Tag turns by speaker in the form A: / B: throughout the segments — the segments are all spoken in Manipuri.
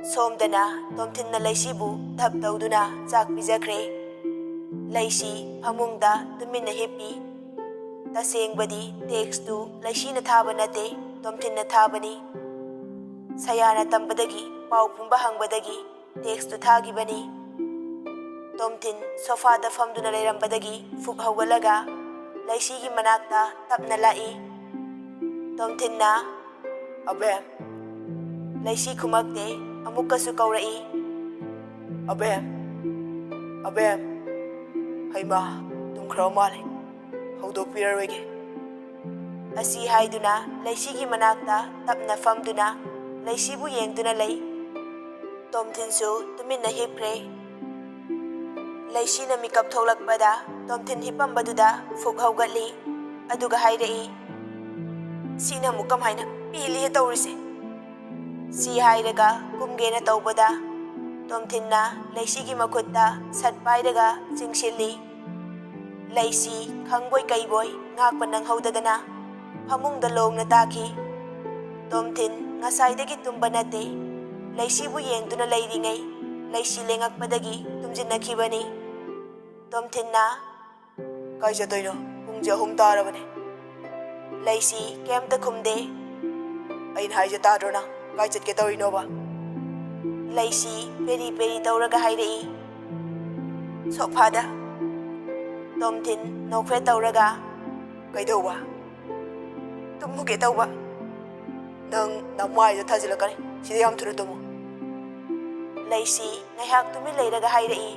A: ꯁꯣꯝꯗꯅ ꯇꯣꯝꯊꯤꯟꯅ ꯂꯩꯁꯤꯕꯨ ꯙꯞ ꯇꯧꯗꯨꯅ ꯆꯥꯛ ꯄꯤꯖꯈ꯭ꯔꯦ꯫ ꯂꯩꯁꯤ ꯐꯃꯨꯡꯗ ꯇꯨꯃꯤꯟꯅ ꯍꯤꯞꯄꯤ꯫ ꯇꯁꯦꯡꯕꯗꯤ ꯇꯦꯛꯁꯇꯨ ꯂꯩꯁꯤꯅ ꯊꯥꯕ ꯅꯠꯇꯦ, ꯇꯣꯝꯊꯤꯟꯅ ꯊꯥꯕꯅꯤ꯫ ꯁꯌꯥꯅ ꯇꯝꯕꯗꯒꯤ ꯄꯥꯎ ꯄꯨꯝꯕ ꯍꯪꯕꯗꯒꯤ ꯇꯦꯛꯁꯇꯨ ꯊꯥꯈꯤꯕꯅꯤ꯫ ꯇꯣꯝꯊꯤꯟ ꯁꯣꯐꯥꯗ ꯐꯝꯗꯨꯅ ꯂꯩꯔꯝꯕꯗꯒꯤ ꯐꯨꯛ ꯍꯧꯒꯠꯂꯒ ꯂꯩꯁꯤꯒꯤ ꯃꯅꯥꯛꯇ ꯇꯞꯅ ꯂꯥꯛꯏ꯫ ꯇꯣꯝꯊꯤꯟꯅ "ꯑꯕꯦꯝ" ꯂꯩꯁꯤ ꯈꯨꯃꯛꯇꯦ, ꯑꯃꯨꯛꯀꯁꯨ ꯀꯧꯔꯛꯏ, "ꯑꯕꯦꯝ, ꯑꯕꯦꯝ, ꯍꯩꯃꯥ ꯇꯨꯝꯈ꯭ꯔꯕ ꯃꯥꯜꯂꯦ, ꯍꯧꯗꯣꯛꯄꯤꯔꯔꯣꯏꯒꯦ" ꯑꯁꯤ ꯍꯥꯏꯗꯨꯅ ꯂꯩꯁꯤꯒꯤ ꯃꯅꯥꯛꯇ ꯇꯞꯅ ꯐꯝꯗꯨꯅ ꯂꯩꯁꯤꯕꯨ ꯌꯦꯡꯗꯨꯅ ꯂꯩ꯫ ꯇꯣꯝꯊꯤꯟꯁꯨ ꯇꯨꯃꯤꯟꯅ ꯍꯤꯞꯈ꯭ꯔꯦ꯫ ꯂꯩꯁꯤꯅ ꯃꯤꯀꯞ ꯊꯣꯛꯂꯛꯄꯗ ꯇꯣꯝꯊꯤꯟ ꯍꯤꯞꯄꯝꯕꯗꯨꯗ ꯐꯨꯛ ꯍꯧꯒꯠꯂꯤ, ꯑꯗꯨꯒ ꯍꯥꯏꯔꯛꯏ, "ꯁꯤꯅ ꯑꯃꯨꯛ ꯀꯃꯥꯏꯅ ꯄꯦꯜꯂꯤꯍꯦ ꯇꯧꯔꯤꯁꯦ" ꯁꯤ ꯍꯥꯏꯔꯒ ꯀꯨꯝꯒꯦꯅ ꯇꯧꯕꯗ ꯇꯣꯝꯊꯤꯟꯅ ꯂꯩꯁꯤꯒꯤ ꯃꯈꯨꯠꯇ ꯁꯠ ꯄꯥꯏꯔꯒ ꯆꯤꯡꯁꯤꯜꯂꯤ꯫ ꯂꯩꯁꯤ ꯈꯪꯕꯣꯏ ꯀꯩꯕꯣꯏ ꯉꯥꯛꯄ ꯅꯪꯍꯧꯗꯗꯅ ꯐꯃꯨꯡꯗ ꯂꯣꯡꯅ ꯇꯥꯈꯤ꯫ ꯇꯣꯝꯊꯤꯟ ꯉꯁꯥꯏꯗꯒꯤ ꯇꯨꯝꯕ ꯅꯠꯇꯦ, ꯂꯩꯁꯤꯕꯨ ꯌꯦꯡꯗꯨꯅ ꯂꯩꯔꯤꯉꯩ ꯂꯩꯁꯤ ꯂꯦꯡꯉꯛꯄꯗꯒꯤ ꯇꯨꯝꯖꯤꯟꯅꯈꯤꯕꯅꯤ꯫ ꯇꯣꯝꯊꯤꯟꯅ "ꯀꯥꯏ ꯆꯠꯇꯣꯏꯅꯣ? ꯄꯨꯡꯁꯦ 3 ꯇꯥꯔꯕꯅꯦ" ꯂꯩꯁꯤ ꯀꯩꯝꯇ ꯈꯨꯝꯗꯦ꯫ "ꯑꯩꯅ ꯍꯥꯏꯁꯦ ꯇꯥꯗ꯭ꯔꯣ ꯅꯪ? ꯀꯥꯏ ꯆꯠꯀꯦ ꯇꯧꯔꯤꯅꯣꯕ?" ꯂꯩꯁꯤ ꯄꯦꯔꯤ ꯄꯦꯔꯤ ꯇꯧꯔꯒ ꯍꯥꯏꯔꯛꯏ, "ꯁꯣꯐꯥꯗ" ꯇꯣꯝꯊꯤꯟ ꯅꯣꯛꯐꯦꯠ ꯇꯧꯔꯒ "ꯀꯩꯗꯧꯕ?" "ꯇꯨꯝꯃꯨꯒꯦ ꯇꯧꯕ" "ꯅꯪ ꯅꯃꯥꯏꯗ ꯊꯥꯖꯤꯜꯂꯛꯀꯅꯤ, ꯁꯤꯗ ꯌꯥꯝ ꯊꯨꯅ ꯇꯨꯝꯃꯨ" ꯂꯩꯁꯤ ꯉꯥꯏꯍꯥꯛ ꯇꯨꯃꯤꯟ ꯂꯩꯔꯒ ꯍꯥꯏꯔꯛꯏ,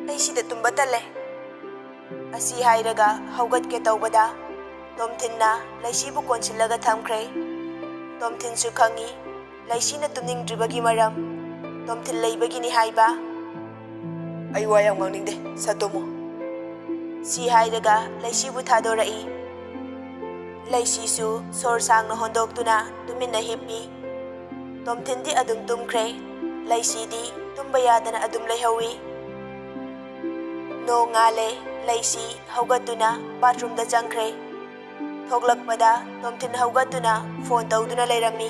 A: "ꯑꯩ ꯁꯤꯗ ꯇꯨꯝꯕ ꯇꯜꯂꯦ" ꯑꯁꯤ ꯍꯥꯏꯔꯒ ꯍꯧꯒꯠꯀꯦ ꯇꯧꯕꯗ ꯇꯣꯝꯊꯤꯟꯅ ꯂꯩꯁꯤꯕꯨ ꯀꯣꯟꯁꯤꯜꯂꯒ ꯊꯝꯈ꯭ꯔꯦ꯫ ꯇꯣꯝꯊꯤꯟꯁꯨ ꯈꯪꯏ ꯂꯩꯁꯤꯅ ꯇꯨꯝꯅꯤꯡꯗ꯭ꯔꯤꯕꯒꯤ ꯃꯔꯝ ꯇꯣꯝꯊꯤꯟ ꯂꯩꯕꯒꯤꯅꯤ ꯍꯥꯏꯕ꯫ "ꯑꯩ ꯋꯥ ꯌꯥꯝ ꯉꯥꯡꯅꯤꯡꯗꯦ, ꯁꯠ ꯇꯨꯝꯃꯨ" ꯁꯤ ꯍꯥꯏꯔꯒ ꯂꯩꯁꯤꯕꯨ ꯊꯥꯗꯣꯔꯛꯏ꯫ ꯂꯩꯁꯤꯁꯨ ꯁꯣꯔ ꯁꯥꯡꯅ ꯍꯣꯟꯗꯣꯛꯇꯨꯅ ꯇꯨꯃꯤꯟꯅ ꯍꯤꯞꯄꯤ꯫ ꯇꯣꯝꯊꯤꯟꯗꯤ ꯑꯗꯨꯝ ꯇꯨꯝꯈ꯭ꯔꯦ, ꯂꯩꯁꯤꯗꯤ ꯇꯨꯝꯕ ꯌꯥꯗꯅ ꯑꯗꯨꯝ ꯂꯩꯍꯧꯏ꯫ ꯅꯣꯡ ꯉꯥꯜꯂꯦ, ꯂꯩꯁꯤ ꯍꯧꯒꯠꯇꯨꯅ ꯕꯥꯊꯔꯨꯝꯗ ꯆꯪꯈ꯭ꯔꯦ꯫ ꯊꯣꯛꯂꯛꯄꯗ ꯇꯣꯝꯊꯤꯟ ꯍꯧꯒꯠꯇꯨꯅ ꯐꯣꯟ ꯇꯧꯗꯨꯅ ꯂꯩꯔꯝꯃꯤ꯫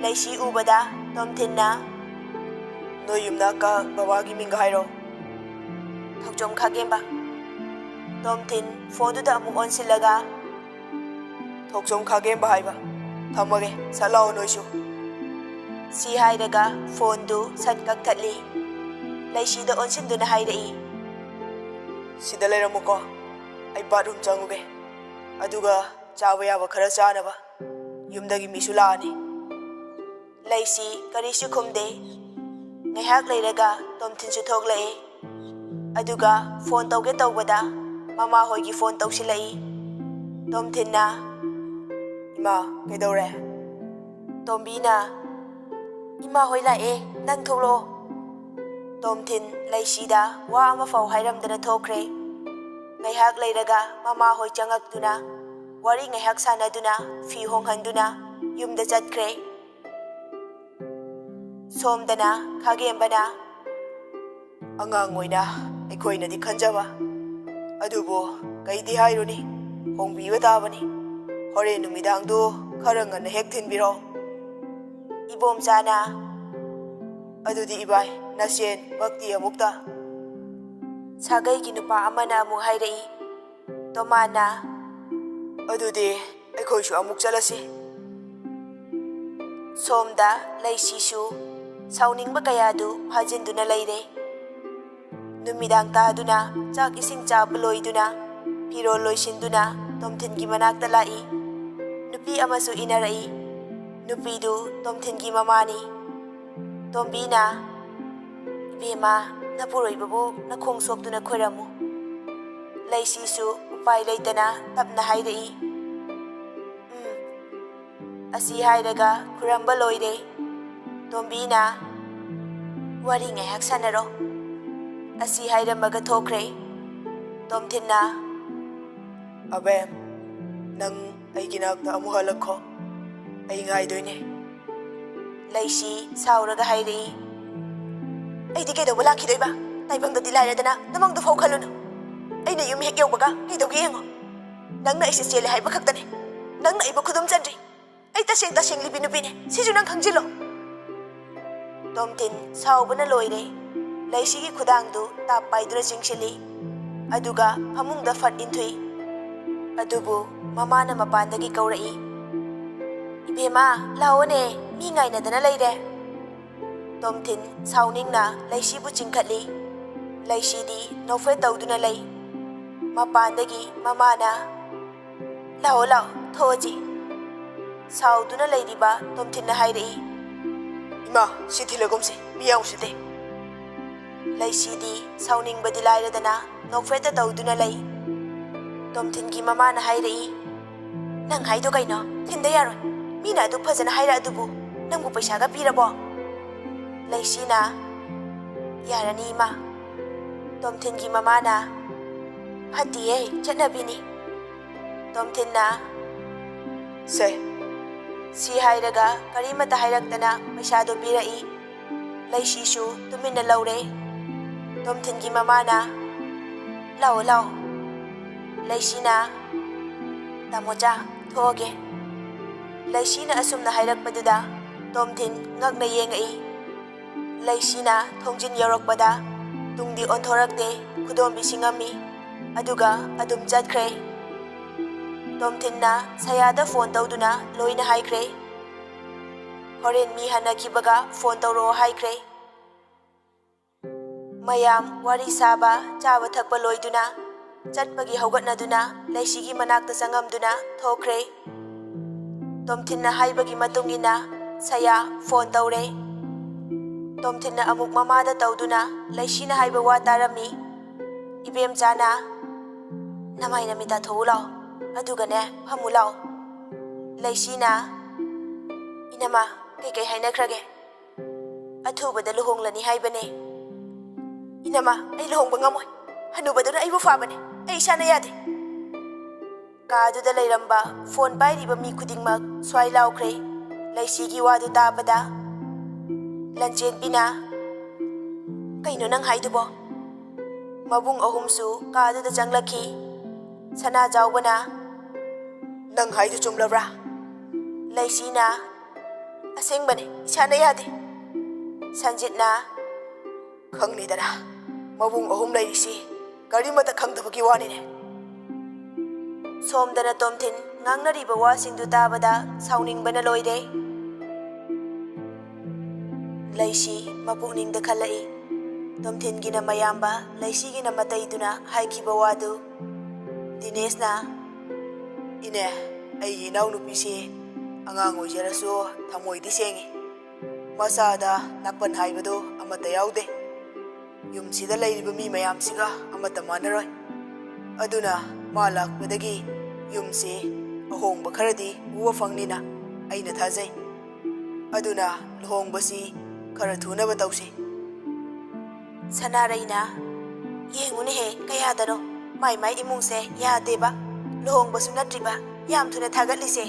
A: ꯂꯩꯁꯤ ꯎꯕꯗ ꯇꯣꯝꯊꯤꯟꯅ "ꯅꯣꯏ ꯌꯨꯝꯅꯥꯛꯀ ꯕꯕꯥꯒꯤ ꯃꯤꯡꯒ ꯍꯥꯏꯔꯣ" "ꯊꯧꯆꯣꯝ ꯈꯥꯒꯦꯝꯕ" ꯇꯣꯝꯊꯤꯟ ꯐꯣꯟꯗꯨꯗ ꯑꯃꯨꯛ ꯑꯣꯟꯁꯤꯜꯂꯒ "ꯊꯣꯛꯆꯣꯝ ꯈꯥꯒꯦꯝꯕ ꯍꯥꯏꯕ, ꯊꯝꯃꯒꯦ, ꯁꯠ ꯂꯥꯛꯑꯣ ꯅꯣꯏꯁꯨ" ꯁꯤ ꯍꯥꯏꯔꯒ ꯐꯣꯟꯗꯨ ꯁꯠ ꯀꯛꯊꯠꯂꯤ꯫ ꯂꯩꯁꯤꯗ ꯑꯣꯟꯁꯤꯟꯗꯨꯅ ꯍꯥꯏꯔꯛꯏ, "ꯁꯤꯗ ꯂꯩꯔꯝꯃꯨꯀꯣ, ꯑꯩ ꯕꯥꯊꯔꯨꯝ ꯆꯪꯉꯨꯒꯦ, ꯑꯗꯨꯒ ꯆꯥꯕ ꯌꯥꯕ ꯈꯔ ꯆꯥꯅꯕ, ꯌꯨꯝꯗꯒꯤ ꯃꯤꯁꯨ ꯂꯥꯛꯑꯅꯤ" ꯂꯩꯁꯤ ꯀꯔꯤꯁꯨ ꯈꯨꯝꯗꯦ꯫ ꯉꯥꯏꯍꯥꯛ ꯂꯩꯔꯒ ꯇꯣꯝꯊꯤꯟꯁꯨ ꯊꯣꯛꯂꯛꯑꯦ, ꯑꯗꯨꯒ ꯐꯣꯟ ꯇꯧꯒꯦ ꯇꯧꯕꯗ ꯃꯃꯥꯍꯣꯏꯒꯤ ꯐꯣꯟ ꯇꯧꯁꯤꯜꯂꯛꯏ꯫ ꯇꯣꯝꯊꯤꯟꯅ "ꯏꯃꯥ, ꯀꯩꯗꯧꯔꯦ?" ꯇꯣꯝꯕꯤꯅ "ꯏꯃꯥ ꯍꯣꯏ ꯂꯥꯛꯑꯦ, ꯅꯪ ꯊꯣꯛꯂꯛꯑꯣ" ꯇꯣꯝꯊꯤꯟ ꯂꯩꯁꯤꯗ ꯋꯥ ꯑꯃꯐꯥꯎ ꯍꯥꯏꯔꯝꯗꯅ ꯊꯣꯛꯈ꯭ꯔꯦ꯫ ꯉꯥꯏꯍꯥꯛ ꯂꯩꯔꯒ ꯃꯃꯥꯍꯣꯏ ꯆꯪꯉꯛꯇꯨꯅ ꯋꯥꯔꯤ ꯉꯥꯏꯍꯥꯛ ꯁꯥꯟꯅꯗꯨꯅ ꯐꯤ ꯍꯣꯡꯍꯟꯗꯨꯅ ꯌꯨꯝꯗ ꯆꯠꯈ꯭ꯔꯦ꯫ ꯁꯣꯝꯗꯅ ꯈꯥꯒꯦꯝꯕꯅ "ꯑꯉꯥꯡ ꯑꯣꯏꯅ ꯑꯩꯈꯣꯏꯅꯗꯤ ꯈꯟꯖꯕ, ꯑꯗꯨꯕꯨ ꯀꯩꯗꯤ ꯍꯥꯏꯔꯨꯅꯤ, ꯍꯣꯡꯕꯤꯕ ꯇꯥꯕꯅꯤ. ꯍꯣꯔꯦꯟ ꯅꯨꯃꯤꯗꯥꯡꯗꯨ ꯈꯔ ꯉꯟꯅ ꯍꯦꯛ ꯊꯤꯟꯕꯤꯔꯣ." ꯏꯕꯣꯝꯆꯥꯅ "ꯑꯗꯨꯗꯤ ꯏꯕꯥꯏ, ꯅꯆꯦꯟ ꯚꯛꯇꯤ ꯑꯃꯨꯛꯇ" ꯁꯥꯒꯩꯒꯤ ꯅꯨꯄꯥ ꯑꯃꯅ ꯑꯃꯨꯛ ꯍꯥꯏꯔꯛꯏ꯫ ꯇꯣꯃꯥꯅ "ꯑꯗꯨꯗꯤ ꯑꯩꯈꯣꯏꯁꯨ ꯑꯃꯨꯛ ꯆꯠꯂꯁꯤ." ꯁꯣꯝꯗ ꯂꯩꯁꯤꯁꯨ ꯁꯥꯎꯅꯤꯡꯕ ꯀꯌꯥꯗꯨ ꯐꯥꯖꯤꯟꯗꯨꯅ ꯂꯩꯔꯦ꯫ ꯅꯨꯃꯤꯗꯥꯡ ꯇꯥꯗꯨꯅ ꯆꯥꯛ ꯏꯁꯤꯡ ꯆꯥꯕ ꯂꯣꯏꯗꯨꯅ ꯐꯤꯔꯣꯜ ꯂꯣꯏꯁꯤꯟꯗꯨꯅ ꯇꯣꯝꯊꯤꯟꯒꯤ ꯃꯅꯥꯛꯇ ꯂꯥꯛꯏ꯫ ꯅꯨꯄꯤ ꯑꯃꯁꯨ ꯏꯟꯅꯔꯛꯏ꯫ ꯅꯨꯄꯤꯗꯨ ꯇꯣꯝꯊꯤꯟꯒꯤ ꯃꯃꯥꯅꯤ꯫ ꯇꯣꯝꯕꯤꯅ "ꯏꯕꯦꯝꯃ, ꯅꯄꯨꯔꯣꯏꯕꯕꯨ ꯅꯈꯣꯡ ꯁꯣꯛꯇꯨꯅ ꯈꯣꯏꯔꯝꯃꯨ" ꯂꯩꯁꯤꯁꯨ ꯎꯄꯥꯏ ꯂꯩꯇꯅ ꯇꯞꯅ ꯍꯥꯏꯔꯛꯏ, ꯑꯁꯤ ꯍꯥꯏꯔꯒ ꯈꯨꯔꯝꯕ ꯂꯣꯏꯔꯦ꯫ ꯇꯣꯝꯕꯤꯅ "ꯋꯥꯔꯤ ꯉꯥꯏꯍꯥꯛ ꯁꯥꯟꯅꯔꯣ" ꯑꯁꯤ ꯍꯥꯏꯔꯝꯃꯒ ꯊꯣꯛꯈ꯭ꯔꯦ꯫ ꯇꯣꯝꯊꯤꯟꯅ "ꯑꯕꯦꯝ, ꯅꯪ ꯑꯩꯒꯤ ꯅꯥꯛꯇ ꯑꯃꯨꯛ ꯍꯜꯂꯛꯈꯣ, ꯑꯩ ꯉꯥꯏꯗꯣꯏꯅꯦ" ꯂꯩꯁꯤ ꯁꯥꯎꯔꯒ ꯍꯥꯏꯔꯛꯏ꯫ "ꯑꯩꯗꯤ ꯀꯩꯗꯧꯕ ꯂꯥꯛꯈꯤꯗꯣꯏꯕ? ꯇꯥꯏꯕꯪꯗꯗꯤ ꯂꯥꯏꯔꯗꯅ ꯅꯃꯪꯗ ꯐꯥꯎ ꯈꯜꯂꯨꯅꯨ. ꯑꯩꯅ ꯌꯨꯝ ꯍꯦꯛ ꯌꯧꯕꯒ ꯀꯩꯗꯧꯒꯦ ꯌꯦꯡꯉꯣ. ꯅꯪꯅ ꯑꯩꯁꯦ ꯆꯦꯜꯂꯦ ꯍꯥꯏꯕ ꯈꯛꯇꯅꯦ. ꯅꯪꯅ ꯑꯩꯕꯨ ꯈꯨꯗꯨꯝ ꯆꯟꯗ꯭ꯔꯤ. ꯑꯩ ꯇꯁꯦꯡ ꯇꯁꯦꯡ ꯂꯤꯕꯤ ꯅꯨꯄꯤꯅꯦ, ꯁꯤꯁꯨ ꯅꯪ ꯈꯪꯖꯤꯜꯂꯣ" ꯇꯣꯝꯊꯤꯟ ꯁꯥꯎꯕꯅ ꯂꯣꯏꯔꯦ꯫ ꯂꯩꯁꯤꯒꯤ ꯈꯨꯗꯥꯡꯗꯨ ꯇꯥꯞ ꯄꯥꯏꯗꯨꯅ ꯆꯤꯡꯁꯤꯜꯂꯤ ꯑꯗꯨꯒ ꯐꯃꯨꯡꯗ ꯐꯠ ꯏꯟꯊꯨꯏ꯫ ꯑꯗꯨꯕꯨ ꯃꯃꯥꯅ ꯃꯄꯥꯟꯗꯒꯤ ꯀꯧꯔꯛꯏ, "ꯏꯕꯦꯝꯃ ꯂꯥꯛꯑꯣꯅꯦ, ꯃꯤ ꯉꯥꯏꯅꯗꯅ ꯂꯩꯔꯦ"꯫ ꯇꯣꯝꯊꯤꯟ ꯁꯥꯎꯅꯤꯡꯅ ꯂꯩꯁꯤꯕꯨ ꯆꯤꯡꯈꯠꯂꯤ꯫ ꯂꯩꯁꯤꯗꯤ ꯅꯣꯛꯐꯦꯠ ꯇꯧꯗꯨꯅ ꯂꯩ꯫ ꯃꯄꯥꯟꯗꯒꯤ ꯃꯃꯥꯅ, "ꯂꯥꯛꯑꯣ ꯂꯥꯛꯑꯣ ꯊꯣꯛꯑꯁꯤ"꯫ ꯁꯥꯎꯗꯨꯅ ꯂꯩꯔꯤꯕ ꯇꯣꯝꯊꯤꯟꯅ ꯍꯥꯏꯔꯛꯏ, "ꯏꯃꯥ ꯁꯤ ꯊꯤꯜꯂꯒꯨꯝꯁꯤ, ꯃꯤ ꯌꯥꯝ ꯎꯁꯤꯠꯇꯦ"꯫ ꯂꯩꯁꯤꯗꯤ ꯁꯥꯎꯅꯤꯡꯕꯗꯤ ꯂꯥꯏꯔꯗꯅ ꯅꯣꯛꯐꯦꯠꯇ ꯇꯧꯗꯨꯅ ꯂꯩ꯫ ꯇꯣꯝꯊꯤꯟꯒꯤ ꯃꯃꯥꯅ ꯍꯥꯏꯔꯛꯏ, "ꯅꯪ ꯍꯥꯏꯗꯣ ꯀꯩꯅꯣ? ꯊꯤꯟꯗ ꯌꯥꯔꯣꯏ, ꯃꯤꯅ ꯑꯗꯨꯛ ꯐꯖꯅ ꯍꯥꯏꯔꯛꯑꯗꯨꯕꯨ ꯅꯪꯕꯨ ꯄꯩꯁꯥꯒ ꯄꯤꯔꯕꯣ"꯫ ꯂꯩꯁꯤꯅ, "ꯌꯥꯔꯅꯤ ꯏꯃꯥ"꯫ ꯇꯣꯝꯊꯤꯟꯒꯤ ꯃꯃꯥꯅ, "ꯐꯠꯇꯤꯌꯦ, ꯆꯠꯅꯕꯤꯅꯤ"꯫ ꯇꯣꯝꯊꯤꯟꯅ, "ꯁꯦ", ꯁꯤ ꯍꯥꯏꯔꯒ ꯀꯔꯤꯃꯠꯇ ꯍꯥꯏꯔꯛꯇꯅ ꯄꯩꯁꯥꯗꯣ ꯄꯤꯔꯛꯏ꯫ ꯂꯩꯁꯤꯁꯨ ꯇꯨꯃꯤꯟꯅ ꯂꯧꯔꯦ꯫ ꯇꯣꯝꯊꯤꯟꯒꯤ ꯃꯃꯥꯅ, "ꯂꯥꯛꯑꯣ ꯂꯥꯛꯑꯣ"꯫ ꯂꯩꯁꯤꯅ, "ꯇꯥꯃꯣꯆꯥ ꯊꯣꯛꯑꯒꯦ"꯫ ꯂꯩꯁꯤꯅ ꯑꯁꯨꯝꯅ ꯍꯥꯏꯔꯛꯄꯗꯨꯗ ꯇꯣꯝꯊꯤꯟ ꯉꯛꯅ ꯌꯦꯡꯉꯛꯏ꯫ ꯂꯩꯁꯤꯅ ꯊꯣꯡꯖꯤꯟ ꯌꯧꯔꯛꯄꯗ ꯇꯨꯡꯗꯤ ꯑꯣꯟꯊꯣꯔꯛꯇꯦ, ꯈꯨꯗꯣꯝꯕꯤ ꯁꯤꯡꯉꯝꯃꯤ ꯑꯗꯨꯒ ꯑꯗꯨꯝ ꯆꯠꯈ꯭ꯔꯦ꯫ ꯇꯣꯝꯊꯤꯟꯅ ꯁꯌꯥꯗ ꯐꯣꯟ ꯇꯧꯗꯨꯅ ꯂꯣꯏꯅ ꯍꯥꯏꯈ꯭ꯔꯦ꯫ ꯍꯣꯔꯦꯟ ꯃꯤ ꯍꯟꯅꯈꯤꯕꯒ ꯐꯣꯟ ꯇꯧꯔꯛꯑꯣ ꯍꯥꯏꯈ꯭ꯔꯦ꯫ ꯃꯌꯥꯝ ꯋꯥꯔꯤ ꯁꯥꯕ ꯆꯥꯕ ꯊꯛꯄ ꯂꯣꯏꯗꯨꯅ ꯆꯠꯄꯒꯤ ꯍꯧꯒꯠꯅꯗꯨꯅ ꯂꯩꯁꯤꯒꯤ ꯃꯅꯥꯛꯇ ꯆꯪꯉꯝꯗꯨꯅ ꯊꯣꯛꯈ꯭ꯔꯦ꯫ ꯇꯣꯝꯊꯤꯟꯅ ꯍꯥꯏꯕꯒꯤ ꯃꯇꯨꯡ ꯏꯟꯅ ꯁꯌꯥ ꯐꯣꯟ ꯇꯧꯔꯦ꯫ ꯇꯣꯝꯊꯤꯟꯅ ꯑꯃꯨꯛ ꯃꯃꯥꯗ ꯇꯧꯗꯨꯅ ꯂꯩꯁꯤꯅ ꯍꯥꯏꯕ ꯋꯥ ꯇꯥꯔꯝꯃꯤ꯫ "ꯏꯕꯦꯝꯆꯥꯅ ꯅꯃꯥꯏ ꯅꯃꯤꯠ ꯇꯥꯊꯣꯛꯎ ꯂꯥꯎ, ꯑꯗꯨꯒꯅꯦ ꯐꯝꯃꯨ ꯂꯥꯎ"꯫ ꯂꯩꯁꯤꯅ, "ꯏꯅꯝꯃ ꯀꯩꯀꯩ ꯍꯥꯏꯅꯈ꯭ꯔꯒꯦ"? "ꯑꯊꯨꯕꯗ ꯂꯨꯍꯣꯡꯂꯅꯤ ꯍꯥꯏꯕꯅꯦ"꯫ "ꯏꯅꯝꯃ ꯑꯩ ꯂꯨꯍꯣꯡꯕ ꯉꯝꯃꯣꯏ, ꯍꯅꯨꯕꯗꯨꯅ ꯑꯩꯕꯨ ꯐꯥꯕꯅꯦ, ꯑꯩ ꯏꯁꯥꯅ ꯌꯥꯗꯦ"꯫ ꯀꯥꯗꯨꯗ ꯂꯩꯔꯝꯕ ꯐꯣꯟ ꯄꯥꯏꯔꯤꯕ ꯃꯤ ꯈꯨꯗꯤꯡꯃꯛ ꯁ꯭ꯋꯥꯏ ꯂꯥꯎꯈ꯭ꯔꯦ ꯂꯩꯁꯤꯒꯤ ꯋꯥꯗꯨ ꯇꯥꯕꯗ꯫ ꯂꯟꯆꯦꯟꯕꯤꯅ, "ꯀꯩꯅꯣ ꯅꯪ ꯍꯥꯏꯗꯨꯕꯣ"꯫ ꯃꯕꯨꯡ ꯑꯍꯨꯝꯁꯨ ꯀꯥꯗꯨꯗ ꯆꯪꯂꯛꯈꯤ꯫ ꯁꯅꯥꯖꯥꯎꯕꯅ, "ꯅꯪ ꯍꯥꯏꯗꯨ ꯆꯨꯝꯂꯕ꯭ꯔꯥ"? ꯂꯩꯁꯤꯅ, "ꯑꯁꯦꯡꯕꯅꯦ, ꯏꯁꯥꯅ ꯌꯥꯗꯦ"꯫ ꯁꯟꯖꯤꯠꯅ, "ꯈꯪꯅꯤꯗꯅ, ꯃꯕꯨꯡ ꯑꯍꯨꯝ ꯂꯩꯔꯤꯁꯤ ꯀꯔꯤꯃꯠꯇ ꯈꯪꯗꯕꯒꯤ ꯋꯥꯅꯤꯅꯦ"꯫ ꯁꯣꯝꯗꯅ ꯇꯣꯝꯊꯤꯟ ꯉꯥꯡꯅꯔꯤꯕ ꯋꯥꯁꯤꯡꯗꯨ ꯇꯥꯕꯗ ꯁꯥꯎꯅꯤꯡꯕꯅ ꯂꯣꯏꯔꯦ꯫ ꯂꯩꯁꯤ ꯃꯄꯨꯛꯅꯤꯡꯗ ꯈꯜꯂꯛꯏ, ꯇꯣꯝꯊꯤꯟꯒꯤꯅ ꯃꯌꯥꯝꯕ, ꯂꯩꯁꯤꯒꯤꯅ ꯃꯇꯩꯗꯨꯅ ꯍꯥꯏꯈꯤꯕ ꯋꯥꯗꯨ꯫ ꯗꯤꯅꯦꯁꯅ, "ꯏꯅꯦ, ꯑꯩꯒꯤ ꯏꯅꯥꯎꯅꯨꯄꯤꯁꯤ ꯑꯉꯥꯡ ꯑꯣꯏꯖꯔꯁꯨ ꯊꯃꯣꯏꯗꯤ ꯁꯦꯡꯉꯤ, ꯃꯆꯥꯗ ꯅꯥꯄꯟ ꯍꯥꯏꯕꯗꯨ ꯑꯃꯠꯇ ꯌꯥꯎꯗꯦ, ꯌꯨꯝꯁꯤꯗ ꯂꯩꯔꯤꯕ ꯃꯤ ꯃꯌꯥꯝꯁꯤꯒ ꯑꯃꯠꯇ ꯃꯥꯟꯅꯔꯣꯏ, ꯑꯗꯨꯅ ꯃꯥ ꯂꯥꯛꯄꯗꯒꯤ ꯌꯨꯝꯁꯤ ꯑꯍꯣꯡꯕ ꯈꯔꯗꯤ ꯎꯕ ꯐꯪꯅꯤꯅ ꯑꯩꯅ ꯊꯥꯖꯩ, ꯑꯗꯨꯅ ꯂꯨꯍꯣꯡꯕꯁꯤ ꯈꯔ ꯊꯨꯅꯕ ꯇꯧꯁꯤ"꯫ ꯁꯅꯥꯔꯩꯅ, "ꯌꯦꯡꯉꯨꯅꯦꯍꯦ ꯀꯌꯥꯗꯅꯣ ꯃꯥꯏ ꯃꯥꯏ ꯏꯃꯨꯡꯁꯦ ꯌꯥꯗꯦꯕ, ꯂꯨꯍꯣꯡꯕꯁꯨ ꯅꯠꯇ꯭ꯔꯤꯕ ꯌꯥꯝ ꯊꯨꯅ ꯊꯥꯒꯠꯂꯤꯁꯦ"꯫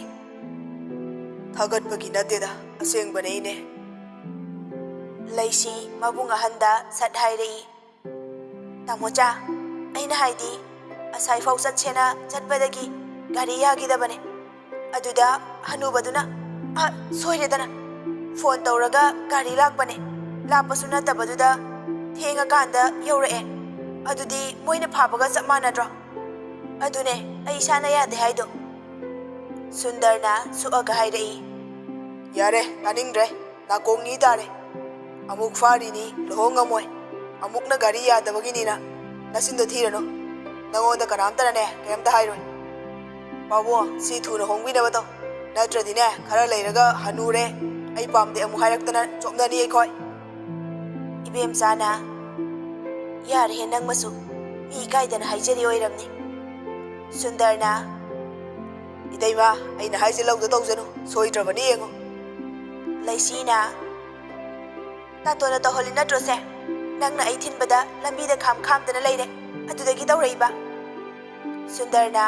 A: "ꯊꯥꯒꯠꯄꯒꯤ ꯅꯠꯇꯦꯗ, ꯑꯁꯦꯡꯕꯅꯦ ꯏꯅꯦ"꯫ ꯂꯩꯁꯤ ꯃꯕꯨꯡ ꯑꯍꯟꯗ ꯁꯠ ꯍꯥꯏꯔꯛꯏ, "ꯇꯥꯃꯣꯆꯥ, ꯑꯩꯅ ꯍꯥꯏꯗꯤ ꯑꯁꯥꯏꯐꯥꯎ ꯆꯠꯁꯦꯅ ꯆꯠꯄꯗꯒꯤ ꯒꯥꯔꯤ ꯌꯥꯈꯤꯗꯕꯅꯦ, ꯑꯗꯨꯗ ꯍꯅꯨꯕꯗꯨꯅ ꯁꯣꯏꯔꯦꯗꯅ ꯐꯣꯟ ꯇꯧꯔꯒ ꯒꯥꯔꯤ ꯂꯥꯛꯄꯅꯦ, ꯂꯥꯞꯄꯁꯨ ꯅꯠꯇꯕꯗꯨꯗ ꯊꯦꯡꯉꯀꯥꯟꯗ ꯌꯧꯔꯛꯑꯦ, ꯑꯗꯨꯗꯤ ꯃꯣꯏꯅ ꯐꯥꯕꯒ ꯆꯞ ꯃꯥꯟꯅꯗ꯭ꯔꯣ, ꯑꯗꯨꯅꯦ ꯑꯩ ꯏꯁꯥꯅ ꯌꯥꯗꯦ ꯍꯥꯏꯗꯣ"꯫ ꯁꯨꯟꯗꯔꯅ ꯁꯨꯛꯑꯒ ꯍꯥꯏꯔꯛꯏ, "ꯌꯥꯔꯦ ꯇꯥꯅꯤꯡꯗ꯭ꯔꯦ, ꯅꯥꯀꯣꯡ ꯏ ꯇꯥꯔꯦ, ꯑꯃꯨꯛ ꯐꯥꯔꯤꯅꯤ ꯂꯨꯍꯣꯡꯉꯝꯃꯣꯏ, ꯑꯃꯨꯛꯅ ꯒꯥꯔꯤ ꯌꯥꯗꯕꯒꯤꯅꯤꯅ ꯅꯆꯤꯟꯗꯣ ꯊꯤꯔꯅꯨ, ꯅꯪꯉꯣꯟꯗ ꯀꯅꯥꯝꯇꯅꯅꯦ ꯀꯩꯝꯇ ꯍꯥꯏꯔꯣꯏ, ꯄꯥꯕꯨꯡ ꯁꯤ ꯊꯨꯅ ꯍꯣꯡꯕꯤꯅꯕ ꯇꯧ, ꯅꯠꯇ꯭ꯔꯗꯤꯅꯦ ꯈꯔ ꯂꯩꯔꯒ ꯍꯅꯨꯔꯦ ꯑꯩ ꯄꯥꯝꯗꯦ ꯑꯃꯨꯛ ꯍꯥꯏꯔꯛꯇꯅ ꯆꯣꯞꯅꯅꯤ ꯑꯩꯈꯣꯏ"꯫ ꯏꯕꯦꯝꯆꯥꯅ, "ꯌꯥꯔꯦꯍꯦ ꯅꯪꯃꯁꯨ, ꯃꯤ ꯏꯀꯥꯏꯗꯅ ꯍꯥꯏꯖꯔꯤ ꯑꯣꯏꯔꯝꯅꯤ"꯫ ꯁꯨꯟꯗꯔꯅ, "ꯏꯇꯩꯃ ꯑꯩꯅ ꯍꯥꯏꯁꯦ ꯂꯧꯗ ꯇꯧꯖꯅꯨ, ꯁꯣꯏꯗ꯭ꯔꯕꯅꯤ ꯌꯦꯡꯉꯨ"꯫ ꯂꯩꯁꯤꯅ, "ꯇꯥꯇꯣꯟꯅ ꯇꯧꯍꯜꯂꯤ ꯅꯠꯇ꯭ꯔꯣꯁꯦ, ꯅꯪꯅ ꯑꯩ ꯊꯤꯟꯕꯗ ꯂꯝꯕꯤꯗ ꯈꯥꯝꯗꯅ ꯂꯩꯔꯦ, ꯑꯗꯨꯗꯒꯤ ꯇꯧꯔꯛꯏꯕ"꯫ ꯁꯨꯟꯗꯔꯅ,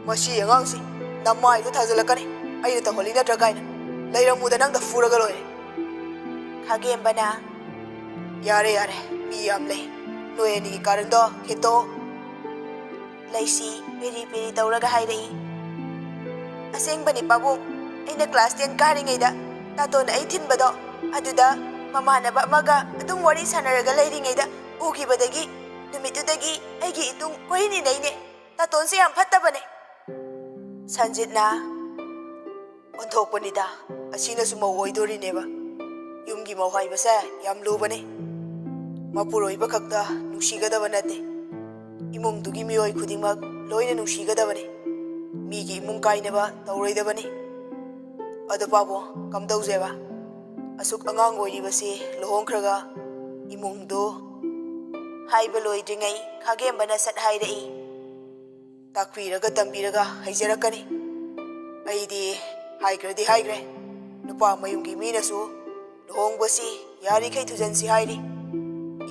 A: "ꯃꯁꯤ ꯑꯉꯥꯡꯁꯤ ꯅꯃꯥꯏꯗꯣ ꯊꯥꯖꯤꯜꯂꯛꯀꯅꯤ, ꯑꯩꯅ ꯇꯧꯍꯜꯂꯤ ꯅꯠꯇ꯭ꯔ ꯀꯥꯏꯅ, ꯂꯩꯔꯝꯃꯨꯗ ꯅꯪꯗ ꯐꯨꯔꯒ ꯂꯣꯏꯔꯦ"꯫ ꯈꯥꯒꯦꯝꯕꯅ, "ꯌꯥꯔꯦ ꯌꯥꯔꯦ, ꯃꯤ ꯌꯥꯝ ꯂꯩ, ꯅꯣꯏ ꯑꯅꯤꯒꯤ ꯀꯥꯔꯟꯗꯣ ꯈꯤꯠꯇꯣꯛꯑꯣ"꯫ ꯂꯩꯁꯤ ꯄꯦꯔꯤ ꯄꯦꯔꯤ ꯇꯧꯔꯒ ꯍꯥꯏꯔꯛꯏ, "ꯑꯁꯦꯡꯕꯅꯤ ꯄꯥꯕꯨꯡ, ꯑꯩꯅ ꯀ꯭ꯂꯥꯁ 10 ꯀꯥꯔꯤꯉꯩꯗ ꯇꯥꯇꯣꯟꯅ ꯑꯩ ꯊꯤꯟꯕꯗꯣ, ꯑꯗꯨꯗ ꯃꯃꯥꯟꯅꯕ ꯑꯃꯒ ꯑꯗꯨꯝ ꯋꯥꯔꯤ ꯁꯥꯟꯅꯔꯒ ꯂꯩꯔꯤꯉꯩꯗ ꯎꯈꯤꯕꯗꯒꯤ ꯅꯨꯃꯤꯠꯇꯨꯗꯒꯤ ꯑꯩꯒꯤ ꯏꯇꯨꯡ ꯀꯣꯏꯏꯟ ꯏꯟꯅꯩꯅꯦ꯫ ꯇꯥꯇꯣꯟꯁꯦ ꯌꯥꯝ ꯐꯠꯇꯕꯅꯦ꯫ ꯁꯟꯖꯤꯠꯅ ꯑꯣꯟꯊꯣꯛꯄꯅꯤꯗ, ꯑꯁꯤꯅꯁꯨ ꯃꯧ ꯑꯣꯏꯗꯣꯔꯤꯅꯦꯕ꯫ ꯌꯨꯝꯒꯤ ꯃꯧ ꯍꯥꯏꯕꯁꯦ ꯌꯥꯝ ꯂꯨꯕꯅꯦ꯫ ꯃꯄꯨꯔꯣꯏꯕ ꯈꯛꯇ ꯅꯨꯡꯁꯤꯒꯗꯕ ꯅꯠꯇꯦ, ꯏꯃꯨꯡꯗꯨꯒꯤ ꯃꯤꯑꯣꯏ ꯈꯨꯗꯤꯡꯃꯛ ꯂꯣꯏꯅ ꯅꯨꯡꯁꯤꯒꯗꯕꯅꯤ꯫ ꯃꯤꯒꯤ ꯏꯃꯨꯡ ꯀꯥꯏꯅꯕ ꯇꯧꯔꯣꯏꯗꯕꯅꯤ꯫ ꯑꯗꯣ ꯄꯥꯕꯨꯡ, ꯀꯝꯗꯧꯁꯦꯕ? ꯑꯁꯨꯛ ꯑꯉꯥꯡ ꯑꯣꯏꯔꯤꯕꯁꯤ ꯂꯨꯍꯣꯡꯈ꯭ꯔꯒ ꯏꯃꯨꯡꯗꯨ ꯍꯥꯏꯕ ꯂꯣꯏꯗ꯭ꯔꯤꯉꯩ ꯈꯥꯒꯦꯝꯕꯅ ꯁꯠ ꯍꯥꯏꯔꯛꯏ꯫ ꯇꯥꯛꯄꯤꯔꯒ ꯇꯝꯕꯤꯔꯒ ꯍꯩꯖꯔꯛꯀꯅꯤ꯫ ꯑꯩꯗꯤ ꯍꯥꯏꯈ꯭ꯔꯗꯤ ꯍꯥꯏꯈ꯭ꯔꯦ, ꯅꯨꯄꯥ ꯃꯌꯨꯝꯒꯤ ꯃꯤꯅꯁꯨ లుహꯣꯡꯕꯁꯤ ꯌꯥꯔꯤꯈꯩ ꯊꯨꯖꯟꯁꯤ ꯍꯥꯏꯔꯤ꯫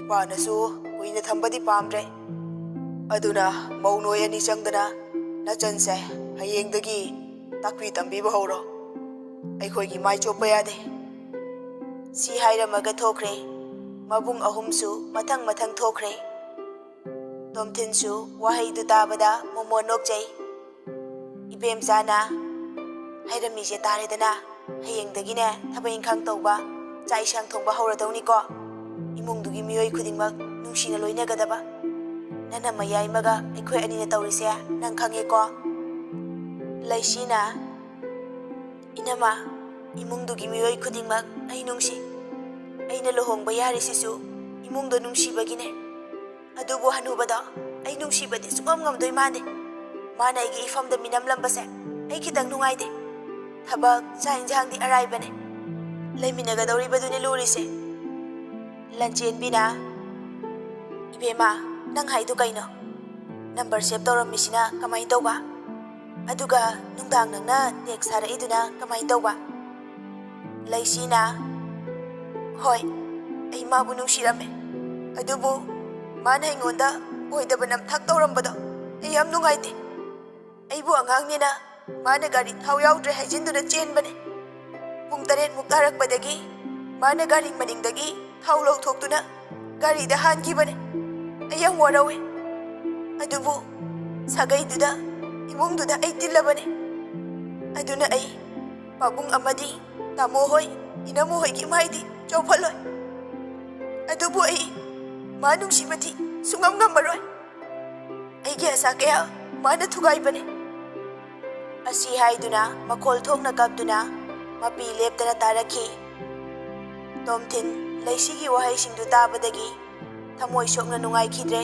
A: ꯏꯄꯥꯅꯁꯨ ꯀꯨꯏꯅ ꯊꯝꯕꯗꯤ ꯄꯥꯝꯗ꯭ꯔꯦ꯫ ꯑꯗꯨꯅ ꯃꯧ ꯅꯣꯏ ꯑꯅꯤ ꯆꯪꯗꯅ ꯅꯆꯟꯁꯦ ꯍꯌꯦꯡꯗꯒꯤ ꯇꯥꯛꯄꯤ ꯇꯝꯕꯤꯕ ꯍꯧꯔꯣ꯫ ꯑꯩꯈꯣꯏꯒꯤ ꯃꯥꯏ ꯆꯣꯞꯄ ꯌꯥꯗꯦ꯫ ꯁꯤ ꯍꯥꯏꯔꯝꯃꯒ ꯊꯣꯛꯈ꯭ꯔꯦ꯫ ꯃꯕꯨꯡ ꯑꯍꯨꯝꯁꯨ ꯃꯊꯪ ꯃꯊꯪ ꯊꯣꯛꯈ꯭ꯔꯦ꯫ ꯇꯣꯝꯊꯤꯟꯁꯨ ꯋꯥꯍꯩꯗꯨ ꯇꯥꯕꯗ ꯃꯣꯃꯣꯟ ꯅꯣꯛꯆꯩ꯫ ꯏꯕꯦꯝꯆꯥꯅ ꯍꯥꯏꯔꯝꯃꯤꯁꯦ ꯇꯥꯔꯦꯗꯅ, ꯍꯌꯦꯡꯗꯒꯤꯅꯦ ꯊꯕꯛ ꯏꯪꯈꯥꯡ ꯇꯧꯕ, ꯆꯥꯛ ꯏꯟꯁꯥꯡ ꯊꯣꯡꯕ ꯍꯧꯔꯗꯧꯅꯤꯀꯣ꯫ ꯏꯃꯨꯡꯗꯨꯒꯤ ꯃꯤꯑꯣꯏ ꯈꯨꯗꯤꯡꯃꯛ ꯅꯨꯡꯁꯤꯅ ꯂꯣꯏꯅꯒꯗꯕ꯫ ꯅꯪꯅ ꯃꯌꯥꯏꯃꯒ ꯑꯩꯈꯣꯏ ꯑꯅꯤꯅ ꯇꯧꯔꯤꯁꯦ ꯅꯪ ꯈꯪꯉꯦꯀꯣ꯫ ꯂꯩꯁꯤꯅ ꯏꯅꯝꯃ, ꯏꯃꯨꯡꯗꯨꯒꯤ ꯃꯤꯑꯣꯏ ꯈꯨꯗꯤꯡꯃꯛ ꯑꯩ ꯅꯨꯡꯁꯤ꯫ ꯑꯩꯅ ꯂꯨꯍꯣꯡꯕ ꯌꯥꯔꯤꯁꯤꯁꯨ ꯏꯃꯨꯡꯗꯣ ꯅꯨꯡꯁꯤꯕꯒꯤꯅꯦ꯫ ꯑꯗꯨꯕꯨ ꯍꯅꯨꯕꯗꯣ ꯑꯩ ꯅꯨꯡꯁꯤꯕꯗꯤ ꯁꯨꯡꯉꯝ ꯉꯝꯗꯣꯏ ꯃꯥꯟꯗꯦ꯫ ꯃꯥꯅ ꯑꯩꯒꯤ ꯏꯐꯝꯗ ꯃꯤꯅꯝꯂꯝꯕꯁꯦ ꯑꯩ ꯈꯤꯇꯪ ꯅꯨꯡꯉꯥꯏꯇꯦ꯫ ꯊꯕꯛ ꯆꯥꯛ ꯏꯟꯁꯥꯡꯗꯤ ꯑꯔꯥꯏꯕꯅꯦ, ꯂꯩꯃꯤꯟꯅꯒꯗꯧꯔꯤꯕꯗꯨꯅꯤ ꯂꯨꯔꯤꯁꯦ꯫ ꯂꯟꯆꯦꯟꯕꯤꯅ ꯏꯕꯦꯝꯃ, ꯅꯪ ꯍꯥꯏꯗꯨ ꯀꯩꯅꯣ? ꯅꯝꯕꯔ ꯁꯦꯞ ꯇꯧꯔꯝꯃꯤꯁꯤꯅ ꯀꯃꯥꯏꯅ ꯇꯧꯕ? ꯑꯗꯨꯒ ꯅꯨꯡꯗꯥꯡ ꯅꯪꯅ ꯇꯦꯛꯁ ꯊꯥꯔꯛꯏꯗꯨꯅ ꯀꯃꯥꯏꯅ ꯇꯧꯕ? ꯂꯩꯁꯤꯅ ꯍꯣꯏ, ꯑꯩ ꯃꯥꯕꯨ ꯅꯨꯡꯁꯤꯔꯝꯃꯦ꯫ ꯑꯗꯨꯕꯨ ꯃꯥꯅ ꯑꯩꯉꯣꯟꯗ ꯑꯣꯏꯗꯕ ꯅꯝꯊꯥꯛ ꯇꯧꯔꯝꯕꯗꯣ ꯑꯩ ꯌꯥꯝ ꯅꯨꯡꯉꯥꯏꯇꯦ꯫ ꯑꯩꯕꯨ ꯑꯉꯥꯡꯅꯤꯅ ꯃꯥꯅ ꯒꯥꯔꯤ ꯊꯥꯎ ꯌꯥꯎꯗ꯭ꯔꯦ ꯍꯥꯏꯖꯤꯟꯗꯨꯅ ꯆꯦꯟꯕꯅꯦ꯫ ꯄꯨꯡ 7ꯃꯨꯛ ꯇꯥꯔꯛꯄꯗꯒꯤ ꯃꯥꯅ ꯒꯥꯔꯤ ꯃꯅꯤꯡꯗꯒꯤ ꯊꯥꯎ ꯂꯧꯊꯣꯛꯇꯨꯅ ꯒꯥꯔꯤꯗ ꯍꯥꯟꯈꯤꯕꯅꯦ꯫ ꯑꯩ ꯌꯥꯝ ꯋꯥꯔꯧꯏ꯫ ꯑꯗꯨꯕꯨ ꯁꯥꯒꯩꯗꯨꯗ, ꯏꯃꯨꯡꯗꯨꯗ ꯑꯩ ꯇꯤꯜꯂꯕꯅꯦ꯫ ꯑꯗꯨꯅ ꯑꯩ ꯄꯥꯕꯨꯡ ꯑꯃꯗꯤ ꯇꯥꯃꯣ ꯍꯣꯏ, ꯏꯅꯝꯃ ꯍꯣꯏꯒꯤ ꯃꯥꯏꯗꯤ ꯆꯣꯞꯍꯜꯂꯣꯏ꯫ ꯑꯗꯨꯕꯨ ꯑꯩ ꯃꯥ ꯅꯨꯡꯁꯤꯕꯗꯤ ꯁꯨꯡꯉꯝ ꯉꯝꯃꯔꯣꯏ꯫ ꯑꯩꯒꯤ ꯑꯁꯥ ꯀꯌꯥ ꯃꯥꯅ ꯊꯨꯒꯥꯏꯕꯅꯦ꯫ ꯑꯁꯤ ꯍꯥꯏꯗꯨꯅ ꯃꯈꯣꯜ ꯊꯣꯛꯅ ꯀꯞꯇꯨꯅ ꯃꯄꯤ ꯂꯦꯞꯇꯅ ꯇꯥꯔꯛꯈꯤ꯫ ꯇꯣꯝꯊꯤꯟ ꯂꯩꯁꯤꯒꯤ ꯋꯥꯍꯩꯁꯤꯡꯗꯨ ꯇꯥꯕꯗꯒꯤ ꯊꯃꯣꯏ ꯁꯣꯛꯅ ꯅꯨꯡꯉꯥꯏꯈꯤꯗ꯭ꯔꯦ꯫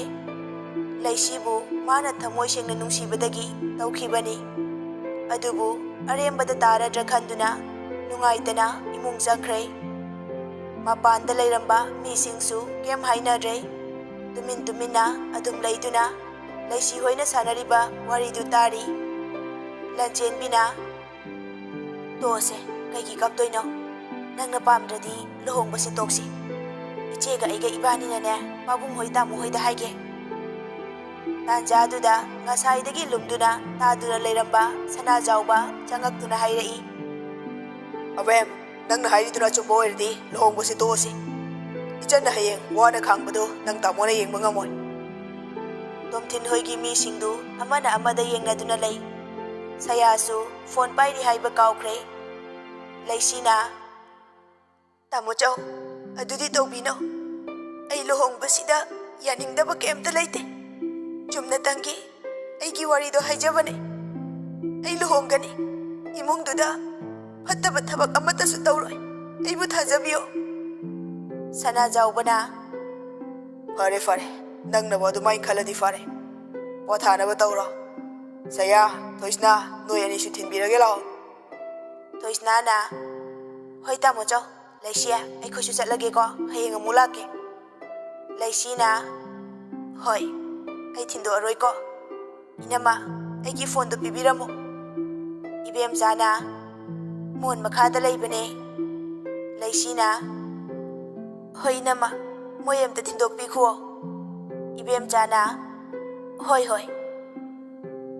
A: ꯂꯩꯁꯤꯕꯨ ꯃꯥꯅ ꯊꯃꯣꯏ ꯁꯦꯡꯅ ꯅꯨꯡꯁꯤꯕꯗꯒꯤ ꯇꯧꯈꯤꯕꯅꯤ꯫ ꯑꯗꯨꯕꯨ ꯑꯔꯦꯝꯕꯗ ꯇꯥꯔꯗ꯭ꯔ ꯈꯟꯗꯨꯅ ꯅꯨꯡꯉꯥꯏꯇꯅ ꯏꯃꯨꯡ ꯆꯪꯈ꯭ꯔꯦ꯫ ꯃꯄꯥꯟꯗ ꯂꯩꯔꯝꯕ ꯃꯤꯁꯤꯡꯁꯨ ꯀꯩꯝ ꯍꯥꯏꯅꯗ꯭ꯔꯦ꯫ ꯇꯨꯃꯤꯟ ꯇꯨꯃꯤꯟꯅ ꯑꯗꯨꯝ ꯂꯩꯗꯨꯅ ꯂꯩꯁꯤ ꯍꯣꯏꯅ ꯁꯥꯟꯅꯔꯤꯕ ꯋꯥꯔꯤꯗꯨ ꯇꯥꯔꯤ꯫ ꯂꯟꯆꯦꯟꯕꯤꯅ ꯇꯣꯛꯑꯁꯦ, ꯀꯩꯒꯤ ꯀꯞꯇꯣꯏꯅꯣ? ꯅꯪꯅ ꯄꯥꯝꯗ꯭ꯔꯗꯤ ꯂꯨꯍꯣꯡꯕꯁꯤ ꯇꯣꯛꯁꯤ꯫ ꯏꯆꯦꯒ ꯑꯩꯒ ꯏꯕꯥꯅꯤꯅꯅꯦ ꯄꯥꯕꯨꯡ ꯍꯣꯏ ꯇꯥꯃꯣ ꯍꯣꯏꯗ ꯍꯥꯏꯒꯦ꯫ ꯇꯥꯟꯖꯥꯗꯨꯗ ꯉꯁꯥꯏꯗꯒꯤ ꯂꯨꯝꯗꯨꯅ ꯇꯥꯗꯨꯅ ꯂꯩꯔꯝꯕ ꯁꯅꯥꯖꯥꯎꯕ ꯆꯪꯉꯛꯇꯨꯅ ꯍꯥꯏꯔꯛꯏ꯫ ꯑꯕꯦꯝ, ꯅꯪꯅ ꯍꯥꯏꯔꯤꯗꯨꯅ ꯑꯆꯨꯝꯕ ꯑꯣꯏꯔꯗꯤ ꯂꯨꯍꯣꯡꯕꯁꯤ ꯇꯣꯛꯑꯁꯤ꯫ ꯏꯆꯟꯅ ꯍꯌꯦꯡ ꯋꯥꯅ ꯈꯥꯡꯕꯗꯨ ꯅꯪ ꯇꯥꯃꯣꯅ ꯌꯦꯡꯕ ꯉꯝꯃꯣꯏ꯫ ꯇꯣꯝꯊꯤꯟ ꯍꯣꯏꯒꯤ ꯃꯤꯁꯤꯡꯗꯨ ꯑꯃꯅ ꯑꯃꯗ ꯌꯦꯡꯅꯗꯨꯅ ꯂꯩ꯫ ꯁꯌꯥꯁꯨ ꯐꯣꯟ ꯄꯥꯏꯔꯤ ꯍꯥꯏꯕ ꯀꯥꯎꯈ꯭ꯔꯦ꯫ ꯂꯩꯁꯤꯅ ꯇꯥꯃꯣꯆꯧ, ꯑꯗꯨꯗꯤ ꯇꯧꯕꯤꯅꯣ꯫ ꯑꯩ ꯂꯨꯍꯣꯡꯕꯁꯤꯗ ꯌꯥꯅꯤꯡꯗꯕ ꯀꯩꯝꯇ ꯂꯩꯇꯦ꯫ ꯆꯨꯝꯅꯇꯪꯒꯤ ꯑꯩꯒꯤ ꯋꯥꯔꯤꯗꯣ ꯍꯥꯏꯖꯕꯅꯦ꯫ ꯑꯩ ꯂꯨꯍꯣꯡꯒꯅꯤ꯫ ꯏꯃꯨꯡꯗꯨꯗ ꯐꯠꯇꯕ ꯊꯕꯛ ꯑꯃꯠꯇꯁꯨ ꯇꯧꯔꯣꯏ꯫ ꯑꯩꯕꯨ ꯊꯥꯖꯕꯤꯌꯣ꯫ ꯁꯅꯥꯖꯥꯎꯕꯅ ꯐꯔꯦ ꯐꯔꯦ, ꯅꯪꯅꯕꯨ ꯑꯗꯨꯃꯥꯏꯅ ꯈꯜꯂꯗꯤ ꯐꯔꯦ꯫ ꯄꯣꯊꯥꯅꯕ ꯇꯧꯔꯣ꯫ ꯁꯌꯥ, ꯊꯣꯏꯁꯅꯥ, ꯅꯣꯏ ꯑꯅꯤꯁꯨ ꯊꯤꯟꯕꯤꯔꯒꯦ ꯂꯥꯛꯑꯣ꯫ ꯊꯣꯏꯁꯅꯥꯅ ꯍꯣꯏ ꯇꯥꯃꯣꯆꯧ, ꯂꯩꯁꯤ ꯑꯩꯈꯣꯏꯁꯨ ꯆꯠꯂꯒꯦꯀꯣ, ꯍꯌꯦꯡ ꯑꯃꯨꯛ ꯂꯥꯛꯀꯦ꯫ ꯂꯩꯁꯤꯅ ꯍꯣꯏ, ꯑꯩ ꯊꯤꯟꯗꯣꯛꯑꯔꯣꯏꯀꯣ꯫ ꯏꯅꯝꯃ, ꯑꯩꯒꯤ ꯐꯣꯟꯗꯣ ꯄꯤꯕꯤꯔꯝꯃꯣ꯫ ꯏꯕꯦꯝꯆꯥꯅ ꯃꯣꯟ ꯃꯈꯥꯗ ꯂꯩꯕꯅꯦ꯫ ꯂꯩꯁꯤꯅ ꯍꯣꯏ ꯏꯅꯝꯃ, ꯃꯣꯏ ꯑꯝꯇ ꯊꯤꯟꯗꯣꯛꯄꯤꯈꯨꯑꯣ꯫ ꯏꯕꯦꯝꯆꯥꯅ ꯍꯣꯏ ꯍꯣꯏ꯫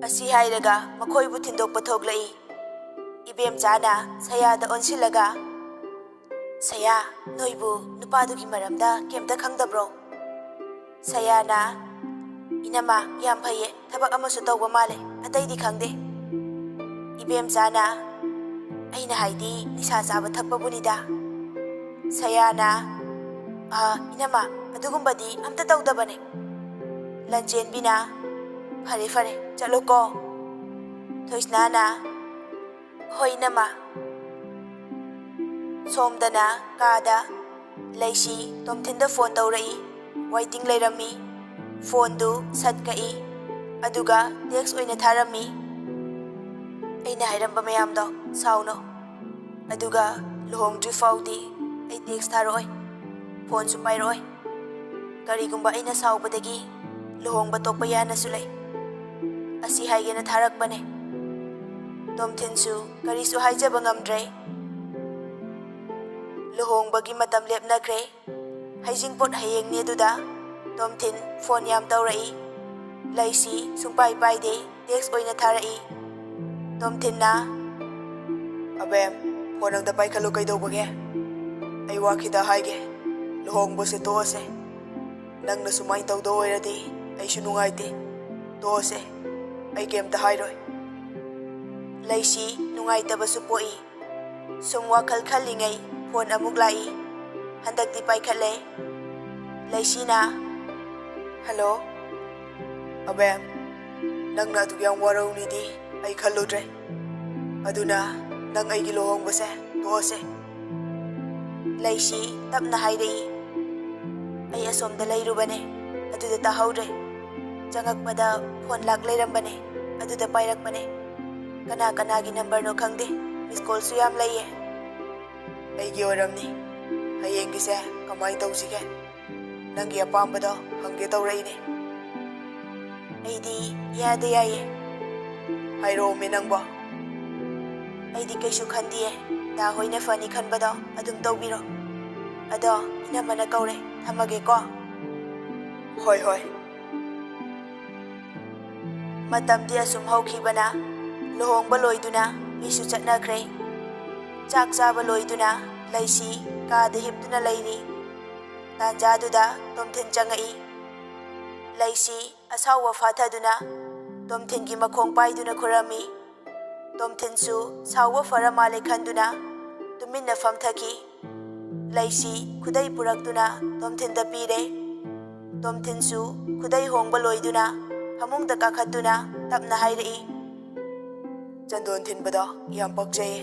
A: ꯑꯁꯤ ꯍꯥꯏꯔꯒ ꯃꯈꯣꯏꯕꯨ ꯊꯤꯟꯗꯣꯛꯄ ꯊꯣꯛꯂꯛꯏ꯫ ꯏꯕꯦꯝꯆꯥꯅ ꯁꯌꯥꯗ ꯑꯣꯟꯁꯤꯜꯂꯒ ꯁꯌꯥ, ꯅꯣꯏꯕꯨ ꯅꯨꯄꯥꯗꯨꯒꯤ ꯃꯔꯝꯗ ꯀꯩꯝꯇ ꯈꯪꯗꯕ꯭ꯔꯣ? ꯁꯌꯥꯅ ꯏꯅꯝꯃ, ꯌꯥꯝ ꯐꯩꯌꯦ, ꯊꯕꯛ ꯑꯃꯁꯨ ꯇꯧꯕ ꯃꯥꯜꯂꯦ, ꯑꯇꯩꯗꯤ ꯈꯪꯗꯦ꯫ ꯏꯕꯦꯝꯆꯥꯅ ꯑꯩꯅ ꯍꯥꯏꯗꯤ ꯅꯤꯁꯥ ꯆꯥꯕ ꯊꯛꯄꯕꯨꯅꯤꯗ꯫ ꯁꯌꯥꯅ ꯏꯅꯝꯃ ꯑꯗꯨꯒꯨꯝꯕꯗꯤ ꯑꯝꯇ ꯇꯧꯗꯕꯅꯦ. ꯂꯟꯆꯦꯟꯕꯤꯅ ꯐꯔꯦ ꯐꯔꯦ ꯆꯠꯂꯣꯀꯣ. ꯊꯣꯏꯁꯅꯥꯅ ꯍꯣꯏ ꯏꯅꯝꯃ. ꯁꯣꯝꯗꯅ ꯀꯥꯗ ꯂꯩꯁꯤ ꯇꯣꯝꯊꯤꯟꯗ ꯐꯣꯟ ꯇꯧꯔꯛꯏ. ꯋꯥꯏꯇꯤꯡ ꯂꯩꯔꯝꯃꯤ. ꯐꯣꯟꯗꯨ ꯁꯠ ꯀꯛꯏ. ꯑꯗꯨꯒ ꯇꯦꯛꯁ ꯑꯣꯏꯅ ꯊꯥꯔꯝꯃꯤ. ꯑꯩꯅ ꯍꯥꯏꯔꯝꯕ ꯃꯌꯥꯝꯗꯣ ꯁꯥꯎꯅꯣ. ꯑꯗꯨꯒ ꯂꯨꯍꯣꯡꯗ꯭ꯔꯤ ꯐꯥꯎꯗꯤ ꯑꯩ ꯇꯦꯛꯁ ꯊꯥꯔꯛꯑꯣꯏ. ꯐꯣꯟꯁꯨ ꯄꯥꯏꯔꯛꯑꯣꯏ. ꯀꯔꯤꯒꯨꯝꯕ ꯑꯩꯅ ꯁꯥꯎꯕꯗꯒꯤ ꯂꯨꯍꯣꯡꯕ ꯇꯣꯛꯄ ꯌꯥꯅꯁꯨ ꯂꯩ. ꯑꯁꯤ ꯍꯥꯏꯒꯦꯅ ꯊꯥꯔꯛꯄꯅꯦ. ꯇꯣꯝꯊꯤꯟꯁꯨ ꯀꯔꯤꯁꯨ ꯍꯥꯏꯖꯕ ꯉꯝꯗ꯭ꯔꯦ. ꯂꯨꯍꯣꯡꯕꯒꯤ ꯃꯇꯝ ꯂꯦꯞꯅꯈ꯭ꯔꯦ. ꯍꯩꯖꯤꯡꯄꯣꯠ ꯍꯌꯦꯡꯅꯤ. ꯑꯗꯨꯗ ꯇꯣꯝꯊꯤꯟ ꯐꯣꯟ ꯌꯥꯝ ꯇꯧꯔꯛꯏ. ꯂꯩꯁꯤ ꯁꯨꯡꯄꯥꯏ ꯄꯥꯏꯗꯦ. ꯇꯦꯛꯁ ꯑꯣꯏꯅ ꯊꯥꯔꯛꯏ. ꯇꯣꯝꯊꯤꯟꯅ ꯑꯕꯦꯝ ꯐꯣꯟ ꯑꯝꯇ ꯄꯥꯏꯈꯠꯂꯨ. ꯀꯩꯗꯧꯕꯒꯦ? ꯑꯩ ꯋꯥ ꯈꯤꯇ ꯍꯥꯏꯒꯦ. ꯂꯨꯍꯣꯡꯕꯁꯦ ꯇꯣꯛꯑꯁꯦ. ꯅꯪꯅ ꯁꯨꯃꯥꯏꯅ ꯇꯧꯗꯧ ꯑꯣꯏꯔꯗꯤ ꯑꯩꯁꯨ ꯅꯨꯡꯉꯥꯏꯇꯦ. ꯇꯣꯛꯑꯁꯦ. ꯑꯩ ꯀꯩꯝꯇ ꯍꯥꯏꯔꯣꯏ. ꯂꯩꯁꯤ ꯅꯨꯡꯉꯥꯏꯇꯕꯁꯨ ꯄꯣꯛꯏ. ꯁꯨꯝ ꯋꯥꯈꯜ ꯈꯜꯂꯤꯉꯩ ꯐꯣꯟ ꯑꯃꯨꯛ ꯂꯥꯛꯏ. ꯍꯟꯗꯛꯇꯤ ꯄꯥꯏꯈꯠꯂꯦ. ꯂꯩꯁꯤꯅ ꯍꯜꯂꯣ ꯑꯕꯦꯝ, ꯅꯪꯅ ꯑꯗꯨꯛ ꯌꯥꯝ ꯋꯥꯔꯧꯅꯤꯗꯤ ꯑꯩ ꯈꯜꯂꯨꯗ꯭ꯔꯦ. ꯑꯗꯨꯅ ꯅꯪ ꯑꯩꯒꯤ ꯂꯨꯍꯣꯡꯕꯁꯦ ꯇꯣꯛꯑꯁꯦ. ꯂꯩꯁꯤ ꯇꯞꯅ ꯍꯥꯏꯔꯛꯏ. ꯑꯩ ꯑꯁꯣꯝꯗ ꯂꯩꯔꯨꯕꯅꯦ. ꯑꯗꯨꯗ ꯇꯥꯍꯧꯗ꯭ꯔꯦ. ꯆꯪꯉꯛꯄꯗ ꯐꯣꯟ ꯂꯥꯛ ꯂꯩꯔꯝꯕꯅꯦ. ꯑꯗꯨꯗ ꯄꯥꯏꯔꯛꯄꯅꯦ. ꯀꯅꯥ ꯀꯅꯥꯒꯤ ꯅꯝꯕꯔꯅꯣ ꯈꯪꯗꯦ. ꯃꯤꯁ ꯀꯣꯜꯁꯨ ꯌꯥꯝ ꯂꯩꯌꯦ. ꯑꯩꯒꯤ ꯑꯣꯏꯔꯝꯅꯤ. ꯍꯌꯦꯡꯒꯤꯁꯦ ꯀꯃꯥꯏꯅ ꯇꯧꯁꯤꯒꯦ? ꯅꯪꯒꯤ ꯑꯄꯥꯝꯕꯗꯣ ꯍꯪꯒꯦ ꯇꯧꯔꯛꯏꯅꯦ. ꯑꯩꯗꯤ ꯌꯥꯗ ꯌꯥꯏꯌꯦ. ꯍꯥꯏꯔꯛꯑꯣꯃꯦ ꯅꯪꯕꯣ. ꯑꯩꯗꯤ ꯀꯩꯁꯨ ꯈꯟꯗꯤꯌꯦ. ꯗꯥ ꯍꯣꯏꯅ ꯐꯅꯤ ꯈꯟꯕꯗꯣ ꯑꯗꯨꯝ ꯇꯧꯕꯤꯔꯣ. ꯑꯗꯣ ꯏꯅꯝꯃꯅ ꯀꯧꯔꯦ. ꯊꯝꯃꯒꯦꯀꯣ. ꯍꯣꯏ ꯍꯣꯏ. ꯃꯇꯝꯗꯤ ꯑꯁꯨꯝ ꯍꯧꯈꯤꯕꯅ ꯂꯨꯍꯣꯡꯕ ꯂꯣꯏꯗꯨꯅ ꯃꯤꯁꯨ ꯆꯠꯅꯈ꯭ꯔꯦ. ꯆꯥꯛ ꯆꯥꯕ ꯂꯣꯏꯗꯨꯅ ꯂꯩꯁꯤ ꯀꯥꯗ ꯍꯤꯞꯇꯨꯅ ꯂꯩꯔꯤ. ꯇꯥꯟꯖꯥꯗꯨꯗ ꯇꯣꯝꯊꯤꯟ ꯆꯪꯉꯛꯏ. ꯂꯩꯁꯤ ꯑꯁꯥꯎꯕ ꯐꯥꯊꯗꯨꯅ ꯇꯣꯝꯊꯤꯟꯒꯤ ꯃꯈꯣꯡ パイꯗꯨꯅ ꯈꯨꯔꯝꯃꯤ. ꯇꯣꯝꯊꯤꯟꯁꯨ ꯁꯥꯎꯕ ꯐꯔ ꯃꯥꯜꯂꯦ ꯈꯟꯗꯨꯅ ꯇꯨꯃꯤꯟꯅ ꯐꯝꯊꯈꯤ. ꯂꯩꯁꯤ ꯈꯨꯗꯩ ꯄꯨꯔꯛꯇꯨꯅ ꯇꯣꯝꯊꯤꯟꯗ ꯄꯤꯔꯦ. ꯇꯣꯝꯊꯤꯟꯁꯨ ꯈꯨꯗꯩ ꯍꯣꯡꯕ ꯂꯣꯏꯗꯨꯅ ꯐꯃꯨꯡꯗ ꯀꯥꯈꯠꯇꯨꯅ ꯇꯞꯅ ꯍꯥꯏꯔꯛꯏ. ꯆꯟꯗꯣꯟ ꯊꯤꯟꯕꯗꯣ ꯌꯥꯝ ꯄꯛꯆꯩꯌꯦ.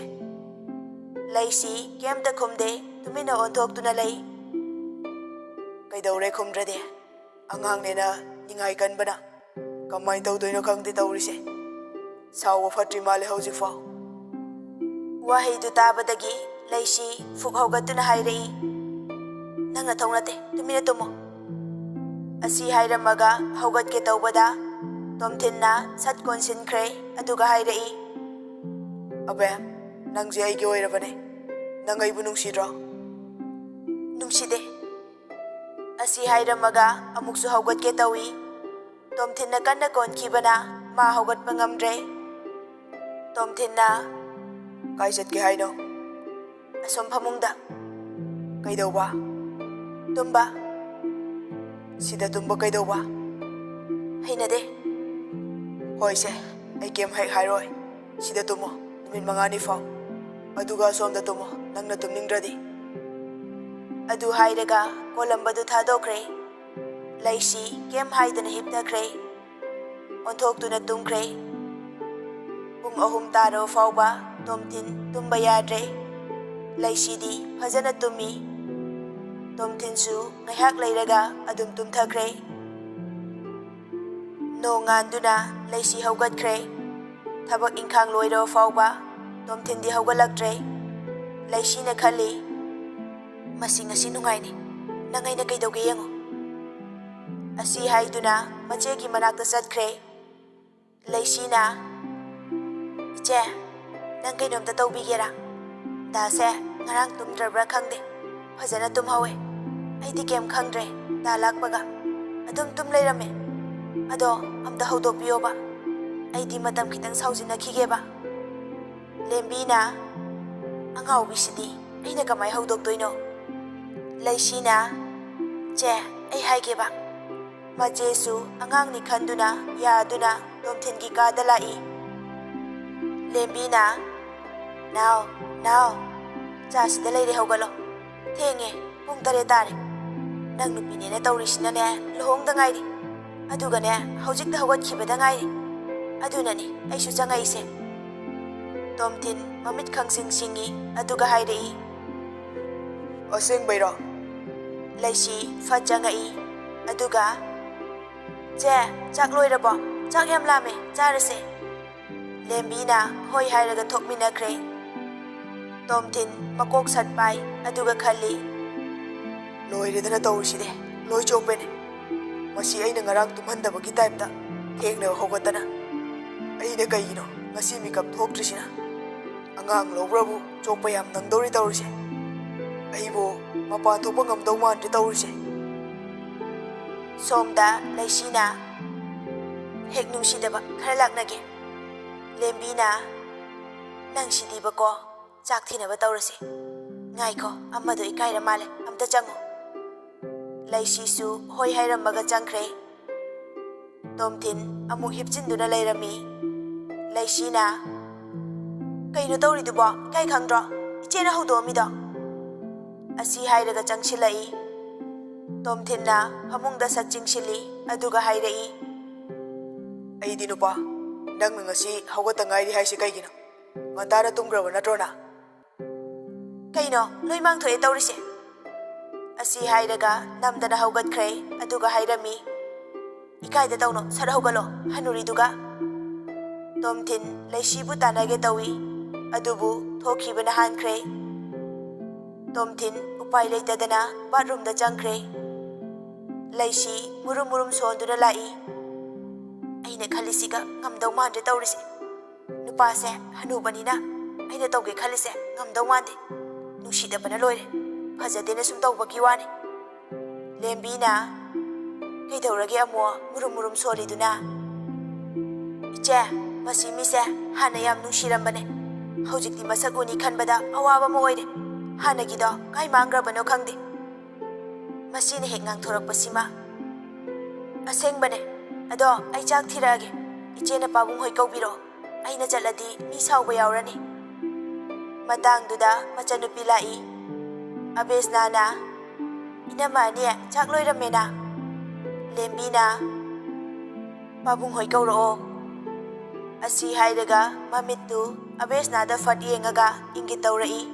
A: ꯂꯩꯁꯤ ꯀꯩꯝꯇ ꯈꯨꯝꯗꯦ. ꯇꯨꯃꯤꯟꯅ ꯑꯣꯟꯊꯣꯛꯇꯨꯅ ꯂꯩ. ꯀꯩꯗꯧꯔꯦ ꯈꯨꯝꯗ꯭ꯔꯗꯤ? ꯑꯉꯥꯡꯅꯦꯅ ꯅꯤꯡꯉꯥꯏ ꯀꯟꯕꯅ ꯀꯃꯥꯏꯅ ꯇꯧꯗꯣꯏꯅꯣ ꯈꯪꯗꯦ ꯇꯧꯔꯤꯁꯦ. ꯁꯥꯎꯕ ꯐꯠꯇ꯭ꯔꯤ ꯃꯥꯜꯂꯦ ꯍꯧꯖꯤꯛꯐꯥꯎ. ꯋꯥꯍꯩꯗꯨ ꯇꯥꯕꯗꯒꯤ ꯂꯩꯁꯤ ꯐꯨꯛ ꯍꯧꯒꯠꯇꯨꯅ ꯍꯥꯏꯔꯛꯏ. ꯅꯪ ꯅꯊꯧ ꯅꯠꯇꯦ. ꯇꯨꯃꯤꯟꯅ ꯇꯨꯝꯃꯣ. ꯑꯁꯤ ꯍꯥꯏꯔꯝꯃꯒ ꯍꯧꯒꯠꯀꯦ ꯇꯧꯕꯗ ꯇꯣꯝꯊꯤꯟꯅ ꯁꯠ ꯀꯣꯟꯁꯤꯟꯈ꯭ꯔꯦ. ꯑꯗꯨꯒ ꯍꯥꯏꯔꯛꯏ. ꯑꯕꯦꯝ, ꯅꯪꯁꯦ ꯑꯩꯒꯤ ꯑꯣꯏꯔꯕꯅꯦ. ꯅꯪ ꯑꯩꯕꯨ ꯅꯨꯡꯁꯤꯗ꯭ꯔꯣ? ꯅꯨꯡꯁꯤꯗꯦ. ꯑꯁꯤ ꯍꯥꯏꯔꯝꯃꯒ ꯑꯃꯨꯛꯁꯨ ꯍꯧꯒꯠꯀꯦ ꯇꯧꯏ. ꯇꯣꯝꯊꯤꯟꯅ ꯀꯟꯅ ꯀꯣꯟꯈꯤꯕꯅ ꯃꯥ ꯍꯧꯒꯠꯄ ꯉꯝꯗ꯭ꯔꯦ. ꯇꯣꯝꯊꯤꯟꯅ ꯀꯥꯏ ꯆꯠꯀꯦ ꯍꯥꯏꯅꯣ? ꯑꯁꯣꯝ ꯐꯃꯨꯡꯗ. ꯀꯩꯗꯧꯕ? ꯇꯨꯝꯕ. ꯁꯤꯗ ꯇꯨꯝꯕ ꯀꯩꯗꯧꯕ? ꯍꯩꯅꯗꯦ. ꯍꯣꯏꯁꯦ, ꯑꯩ ꯀꯩꯝ ꯍꯦꯛ ꯍꯥꯏꯔꯣꯏ. ꯁꯤꯗ ꯇꯨꯝꯃꯣ ꯅꯨꯃꯤꯠ 5ꯅꯤ ꯐꯥꯎ. ꯑꯗꯨꯒ ꯑꯁꯣꯝꯗ ꯇꯨꯝꯃꯣ ꯅꯪꯅ ꯇꯨꯝꯅꯤꯡꯗ꯭ꯔꯗꯤ. ꯑꯗꯨ ꯍꯥꯏꯔꯒ ꯀꯣꯜꯂꯝꯕꯗꯨ ꯊꯥꯗꯣꯛꯈ꯭ꯔꯦ. ꯂꯩꯁꯤ ꯀꯩꯝ ꯍꯥꯏꯗꯅ ꯍꯤꯞꯊꯈ꯭ꯔꯦ. ꯑꯣꯟꯊꯣꯛꯇꯨꯅ ꯇꯨꯝꯈ꯭ꯔꯦ. ꯄꯨꯡ 3 ꯇꯥꯔꯕ ꯐꯥꯎꯕ ꯇꯣꯝꯊꯤꯟ ꯇꯨꯝꯕ ꯌꯥꯗ꯭ꯔꯦ. ꯂꯩꯁꯤꯗꯤ ꯐꯖꯅ ꯇꯨꯝꯃꯤ. ꯇꯣꯝꯊꯤꯟꯁꯨ ꯉꯥꯏꯍꯥꯛ ꯂꯩꯔꯒ ꯑꯗꯨꯝ ꯇꯨꯝꯊꯈ꯭ꯔꯦ. ꯅꯣꯡꯉꯥꯟꯗꯨꯅ ꯂꯩꯁꯤ ꯍꯧꯒꯠꯈ꯭ꯔꯦ. ꯊꯕꯛ ꯏꯪꯈꯥꯡ ꯂꯣꯏꯔꯕ ꯐꯥꯎꯕ ꯇꯣꯝꯊꯤꯟꯗꯤ ꯍꯧꯒꯠꯂꯛꯇ꯭ꯔꯦ. ꯂꯩꯁꯤꯅ ꯈꯜꯂꯤ. ꯃꯁꯤ ꯉꯁꯤ ꯅꯨꯡꯉꯥꯏꯅꯤ. ꯅꯪ ꯑꯩꯅ ꯀꯩꯗꯧꯒꯦ ꯌꯦꯡꯉꯣ. ꯑꯁꯤ ꯍꯥꯏꯗꯨꯅ ꯃꯆꯦꯒꯤ ꯃꯅꯥꯛꯇ ꯆꯠꯈ꯭ꯔꯦ. ꯂꯩꯁꯤꯅ ꯏꯆꯦ, ꯅꯪ ꯀꯩꯅꯣꯝꯇ ꯇꯧꯕꯤꯒꯦꯔꯥ? ꯗꯥꯁꯦ ꯉꯔꯥꯡ ꯇꯨꯝꯗ꯭ꯔꯕ꯭ꯔꯥ ꯈꯪꯗꯦ. ꯐꯖꯅ ꯇꯨꯝꯍꯧꯋꯦ. ꯑꯩꯗꯤ ꯀꯩꯝ ꯈꯪꯗ꯭ꯔꯦ. ꯗꯥ ꯂꯥꯛꯄꯒ ꯑꯗꯨꯝ ꯇꯨꯝ ꯂꯩꯔꯝꯃꯦ. ꯑꯗꯣ ꯑꯝꯇ ꯍꯧꯗꯣꯛꯄꯤꯌꯣꯕ. ꯑꯩꯗꯤ ꯃꯇꯝ ꯈꯤꯇꯪ ꯁꯥꯎꯖꯤꯟꯅꯈꯤꯒꯦꯕ. ꯂꯦꯝꯕꯤꯅ ꯑꯉꯥꯎꯕꯤꯁꯤꯗꯤ ꯑꯩꯅ ꯀꯃꯥꯏꯅ ꯍꯧꯗꯣꯛꯇꯣꯏꯅꯣ? ꯂꯩꯁꯤꯅ ꯆꯦ, ꯑꯩ ꯍꯥꯏꯒꯦꯕ. ꯃꯆꯦꯁꯨ ꯑꯉꯥꯡꯅꯤ ꯈꯟꯗꯨꯅ ꯌꯥꯗꯨꯅ ꯇꯣꯝꯊꯤꯟꯒꯤ ꯀꯥꯗ ꯂꯥꯛꯏ. ꯂꯦꯝꯕꯤꯅ ꯅꯥꯎ ꯆꯥꯁꯤꯗ ꯂꯩꯔꯦ ꯍꯧꯒꯠꯂꯣ. Thenge, pung 8 tare. Nang nupinena taurisina ne lohong da ngairi. Aduga ne hojik da hawatkhibada ngairi. Adunani aisu changaise. Tomtin mamit khangsing singi aduga hairei. Aseng baira. Laisi fa changai aduga che chak loirabo chak yam lame charase. Lembina hoi hairaga thokminakre. Tomtin makok satpai aduga khali. Loiredana tauriside loi chopene. Masi aina ngarang tumhandabagi type thengna hogatana. Aina kaino ngasi mikap thoktrishina. Angang lobrabu chokpa yam nangdori taurise. Aibo mapa thokpa ngamdau mandre taurise. Somda laisina hek nungsidaba khara laknage. Lembina nang sidiba ko chak thinaba taurase. Ngai ko amado ikaira male amta chango. Laisisu hoi hairamaga changkre. Tomtin amuk hipchinduna lairami. Laisina kaino tauridubo kai khangdro ichena hodomido. Asi hairaga changsilai. Tomtinna hamungda satchingshili aduga hairei. Aidi nupa nang ngasi hawata ngairi haisi kaigino. Ngantara tumgraba natrona. Kaino loimang thoe taurise. Asi hairaga namdana hawgatkre aduga hairami. Ikaida tauno sara hawgalo hanuriduga. Tomtin laisibu tanage tawi adubu thokhibana hankre. Tomtin upai leitadana bathroom da changkre. Laisi murum murum sonduna lai. Aina khalisiga ngamdau mandre taurise. Nupase hanubanina aina tauge khalise ngamdau mande. Nungsidabana loire. Fajadena sum tawbagi wani. Lembina kaidaurage amo murum murum soliduna. Iche masi mise hana yam nungsirambane. Hojikti masak uni khanbada awaba mo oire. Hanagido kai mangrabano khangde. Masine hek ngangthorakpasima. Asengbane ado ai chak thirage. Ichena pabung hoi kaubiro. Aina chaladi mi sauba yaurani. Matangduda machanupi lai. Abes nana inamani chak loiramena. Lembina pabung hoi kauro. Asi hairaga mamittu abes nada fat yengaga ingit taurai.